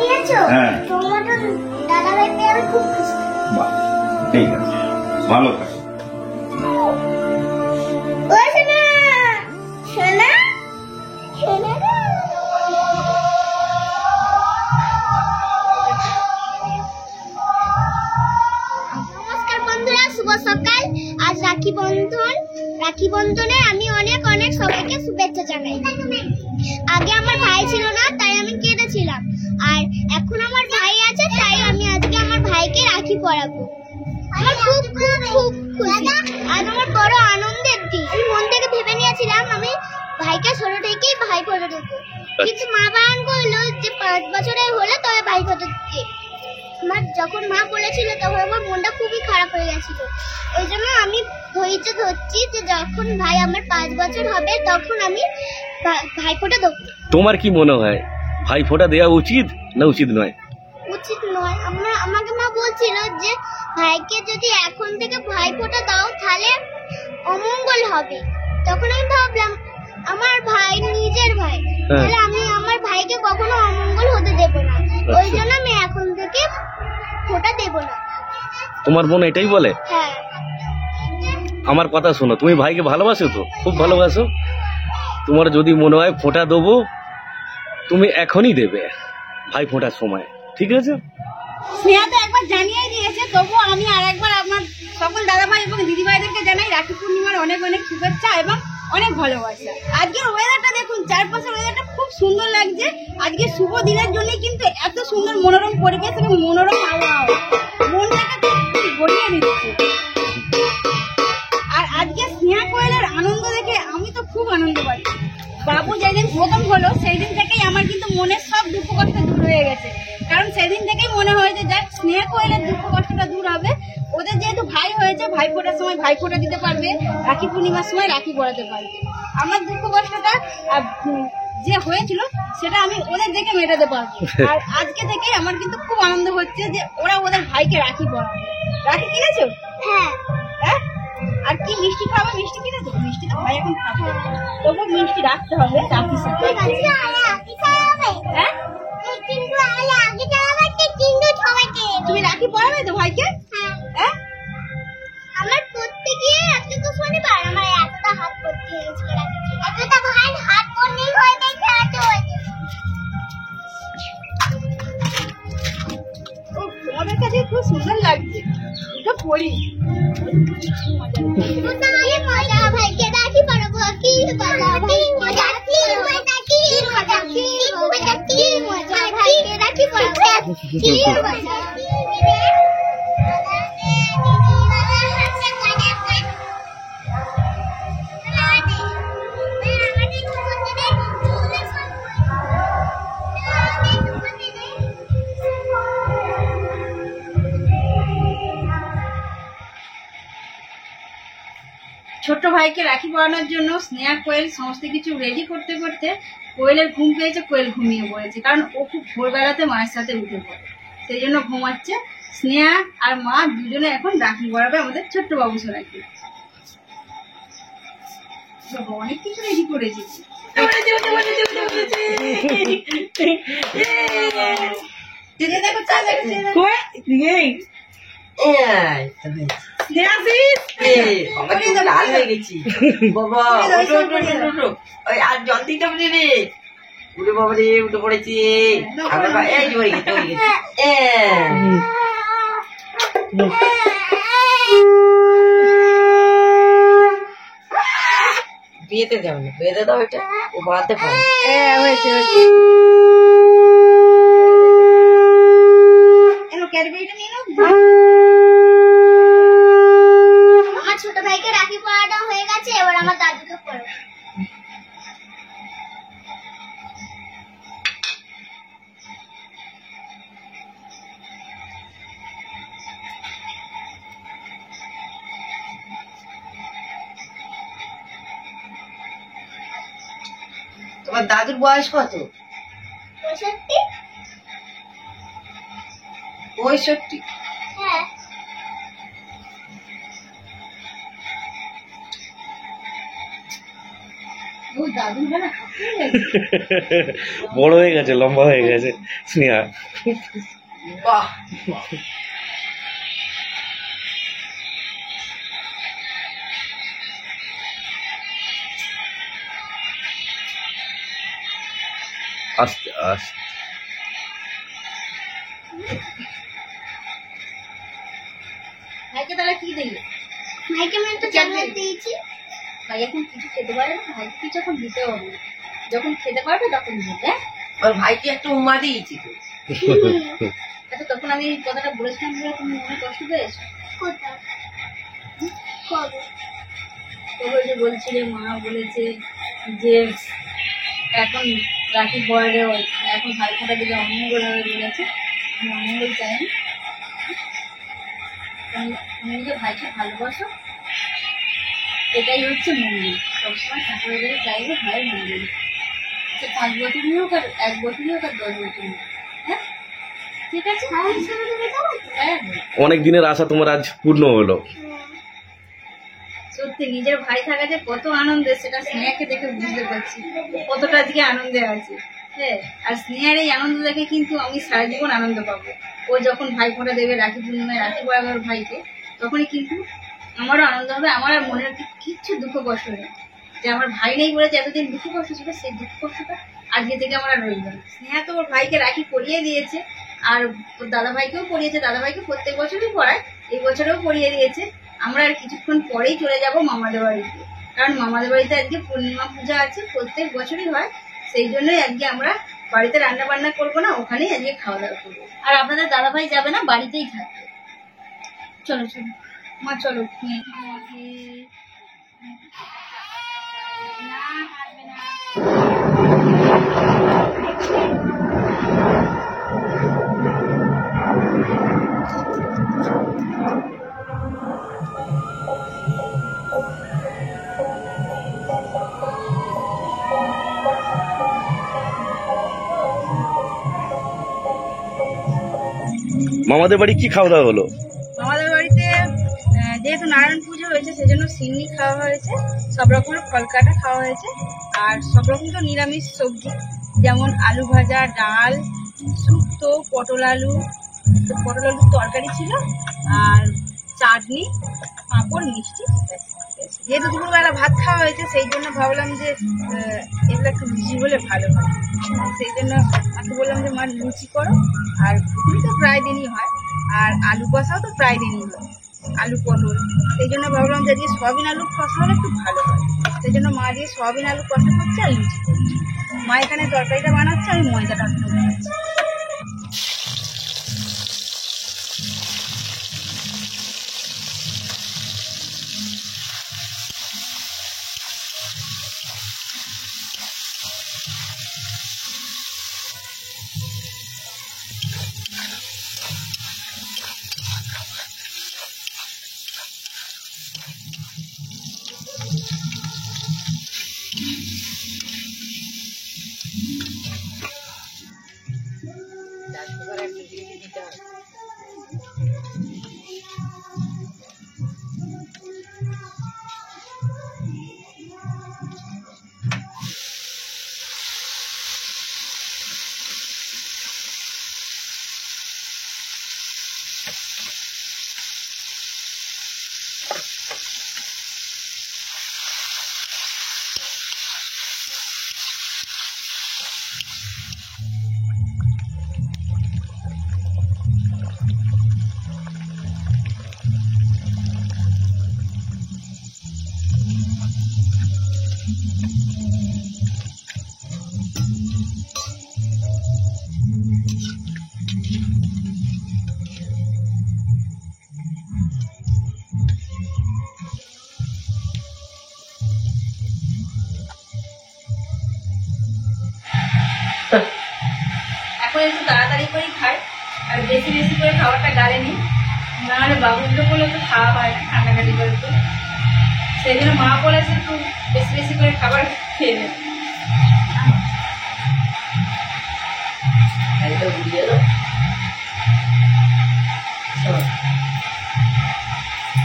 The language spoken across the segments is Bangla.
দিয়েছো। হ্যাঁ। তোমার দাদা ভাইকে আমি খুব খুশি। বাহ, ঠিক আছে, ভালো থাকো। ও সোনা, সোনা, সোনা গো। নমস্কার বন্ধুরা, শুভ সকাল। আজ রাখি বন্ধন। রাখি বন্ধনে আমি অনেক অনেক সবাইকে শুভেচ্ছা জানাই। আগে আমার ভাই ছিল না, তাই আমি কেঁদেছিলাম, আর এখন আমার ভাই আছে, তাই আমি আজকে আমার ভাইকে রাখি পরাবো। আমার খুব খুব খুব খুশি, আজ আমার বড় আনন্দের দিন। আমি মন থেকে ভেবে নিয়েছিলাম আমি ভাইকে ছোট থেকেই ভাই ফোঁটা দেবো, কিন্তু মা বারণ করলো যে 5 বছরের হলে তবে ভাই ফোঁটা দিতে। আমার যখন মা বলেছিল তখন আমার মনটা খুবই খারাপ হয়ে গেছিল। ওই জন্য আমি ধৈর্য ধরছি যে যখন ভাই আমার 5 বছর হবে তখন আমি ভাই ফোঁটা দেবো। তোমার কি মনে হয় ভাই ফোঁটা দেওয়া উচিত না উচিত নয়? উচিত নয়। আমাকে মা বলছিল যে ভাইকে যদি এখন থেকে ভাই ফোঁটা দাও তাহলে অমঙ্গল হবে। তখন আমি ভাবলাম আমার ভাই নিজের ভাই, তাহলে আমি আমার ভাইকে কখনো অমঙ্গল হতে দেব না। ওই জন্য আমি এখন থেকে ফোঁটা দেব না। তোমার বোন এটাই বলে? হ্যাঁ। আমার কথা শোনো, তুমি ভাইকে ভালোবাসো তো, খুব ভালোবাসো। তোমার যদি মনে হয় ফোঁটা দেবো, তুমি এখনই দেবে ভাই ফোঁটার সময়, ঠিক আছে? স্নেহা তো একবার জানিয়ে দিয়েছে, তবুও আমি আর একবার আমার সকল দাদা ভাই এবং দিদি ভাইদেরকে জানাই রাখি পূর্ণিমার অনেক অনেক শুভেচ্ছা এবং অনেক ভালোবাসা। আজকের ওয়েদারটা দেখুন, চারপাশের ওয়েদারটা খুব সুন্দর লাগছে। আজকে শুভ দিনের জন্য কিন্তু এত সুন্দর মনোরম পরিবেশ এবং মনোরম আবহাওয়া মনটাকে গড়িয়ে দিচ্ছে। আর আজকে স্নেহা কোয়েলের আনন্দ দেখে আমি তো খুব আনন্দ পাচ্ছি। বাবু যেদিন প্রথম হলো সেই দিন থেকেই আমার কিন্তু মনের সব দুঃখ কষ্ট দূর হয়ে গেছে, কারণ সেদিন থেকেই মনে হয়েছে যাক স্নেহা কোয়েলের দুঃখ কষ্টটা দূর হবে। ওদের যেহেতু ভাই হয়েছে, ভাই ফোঁটার সময় ভাই ফোঁটা দিতে পারবে, রাখি পূর্ণিমার সময় রাখি পরাতে পারবে। আমার দুঃখ কষ্টটা যে হয়েছিল সেটা আমি ওদের দেখে মেটাতে পারবো। আর আজকে থেকে আমার কিন্তু খুব আনন্দ হচ্ছে যে ওরা ওদের ভাইকে রাখি পরাবে। রাখি কিনেছো? হ্যাঁ। হ্যাঁ, আর কি মিষ্টি খাবে? মিষ্টি কিনেছো? মিষ্টি তো ভাই এখন খাবে, তবু মিষ্টি রাখতে হবে রাখির সাথে। হ্যাঁ, তুমি রাখি পরাবে তো ভাইকে? হ্যাঁ, আমার করতে গিয়ে আজকে তো শনিবার, আমার এতটা হাত করতে হয়েছিল, এতটা ভাই হাত করলেই হয়ে গেছে, হাতে হয়েছে। তোমাদের কাছে খুব সুন্দর লাগছে, এটা পড়ি। মজা ভাইকে রাখি পরাবো, কি মজা ভাই, মজা কি মজা, কি মজা, কি মজা, কি মজা ভাইকে রাখি পরাবো, কি মজা। ছোট্ট ভাইকে রাখি পরানোর জন্য স্নেহা কোয়েল সমস্ত কিছু রেডি করতে করতে কোয়েলের ঘুম পেয়েছে, কোয়েল ঘুমিয়ে পড়েছে, কারণ ও খুব ভোরবেলাতে মায়ের সাথে উঠে পড়ে, সেই জন্য ঘুমাচ্ছে। স্নেহা আর মা দুজনে এখন রাখি পরাবে আমাদের ছোট্ট বাবু সোনাকে। অনেক কিছু রেডি করেছি। লাল হয়ে গেছি বাবা, ওই আর জল দিতে হবে রে। উঠে বাবা রে, উঠে পড়েছি। এই হয়ে গেছে, হয়ে গেছে। বিয়েতে যাও না, বিয়েতে দাও এটা, ও বাড়াতে পারে। হয়েছে ক্যাডবেরিটা নিয়ে নাও। আমার ছোট ভাইকে রাখি পরানো হয়ে গেছে, এবার আমার দাদুকে পরাবো। তোমার দাদুর বয়স কত? 65। 65? হ্যাঁ। ও দাদু বেলা হাঁপিয়ে গেছে। বড় হয়ে গেছে, লম্বা হয়ে গেছে স্নেহা। বাহ আস্তে আস্তে ভাইকে তাহলে কি দিলে? ভাইকে আমি একটা চকলেট দিয়েছি। ভাই এখন কিছু খেতে পারে না, ভাইকে কিছু এখন দিতে হবে না। যখন খেতে পারবে তখন দিতে। ওর ভাইকে একটু উম্মা দিয়েছি তো। আচ্ছা তখন আমি এই কথাটা বলেছিলাম বলে তুমি মনে কষ্ট পেয়েছো? কোথায়? কবে? তবে যে বলছিলে মা বলেছে যে এখন রাখি পরে এখন ভাই ফোঁটা দিলে অমঙ্গল হবে বলেছে। আমি অমঙ্গল চাইনি। তুমি যে ভাইকে ভালোবাসো এটাই হচ্ছে মন্দির। সবসময় ঠাকুরের কাছে চাইবে ভাইয়ের মন্দির। সে 5 বছরই হোক আর 1 বছরই হোক আর 10 বছরই হোক। হ্যাঁ ঠিক আছে। ভাই হিসেবে তুমি যাবো? হ্যাঁ অনেক দিনের আশা তোমার আজ পূর্ণ হলো। সত্যি নিজের ভাই থাকা যে কত আনন্দে সেটা স্নেহাকে দেখে বুঝতে পারছি কতটা আজকে আনন্দে আছে। হ্যাঁ আর স্নেহার এই আনন্দ দেখে কিন্তু আমি সারা জীবন আনন্দ পাবো। ও যখন ভাই ফোঁটা দেবে রাখি পূর্ণিমায় রাখি পরাবার ভাইকে তখনই কিন্তু আমারও আনন্দ হবে। আমার আর মনের কিচ্ছু দুঃখ কষ্ট নেই যে আমার ভাই নেই বলেছে এতদিন দুঃখ কষ্ট ছিল, সেই দুঃখ কষ্টটা আজকে থেকে আমার আর রইল না। স্নেহা তো ওর ভাইকে রাখি পরিয়ে দিয়েছে আর ওর দাদা ভাইকেও পরিয়েছে। দাদা ভাইকে প্রত্যেক বছরই পড়ায়, এই বছরেও পরিয়ে দিয়েছে। আমরা আর কিছুক্ষণ পরেই চলে যাব মামাদের বাড়িতে, কারণ মামাদের বাড়িতে আজকে পূর্ণিমা পূজা আছে, প্রত্যেক বছরই হয়। সেই জন্যই আজকে আমরা বাড়িতে রান্না বান্না করবো না, ওখানেই আজকে খাওয়া দাওয়া করবো। আর আপনাদের দাদা ভাই যাবে না, বাড়িতেই থাকবে। চলো চলো মা চলো। মামাদের বাড়ি কি খাওয়া দাওয়া হলো? আমাদের বাড়িতে যেহেতু নারায়ণ পুজো হয়েছে সেজন্য সিন্নি খাওয়া হয়েছে, সব রকমের ফল কাটা খাওয়া হয়েছে, আর সব রকম তো নিরামিষ সবজি যেমন আলু ভাজা, ডাল, শুক্তো, পটল আলুর তরকারি ছিল, আর চাটনি, পাঁপড়, মিষ্টি। যেহেতু দুপুরবেলা ভাত খাওয়া হয়েছে সেই জন্য ভাবলাম যে এগুলো একটু লুচি হলে ভালো হয়। সেই জন্য মাকে বললাম যে মা লুচি করো, আর ঘুগনি তো প্রায় দিনই হয়, আর আলু কষাও তো প্রায় দিনই হয়, আলু পটল। সেই জন্য ভাবলাম যে আজকে সয়াবিন আলু কষা হলে একটু ভালো হয়। সেই জন্য মা দিয়ে সয়াবিন আলু কষা করছে আর লুচি করছে। মা এখানে তরকারিটা বানাচ্ছে, আমি ময়দাটা বানাচ্ছি। এখন একটু তাড়াতাড়ি করে খাই, আর বেশি বেশি করে খাবারটা গালে নিই, নাহলে বাবুগুলো বলে একটু খাওয়া হয় না, কান্নাকাটি করে। তো সেই জন্য মা বলেছে একটু বেশি বেশি করে খাবার খেয়ে নেবে।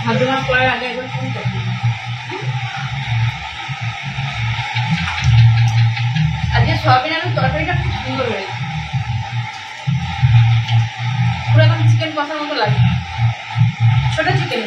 ভাদ্র মাস পড়ার আগে একবার ফোন করবি। সয়াবিন আলুর তরকারিটা খুব সুন্দর হয়েছে, পুরো একদম চিকেন কষার মতো লাগে, ছোট চিকেন।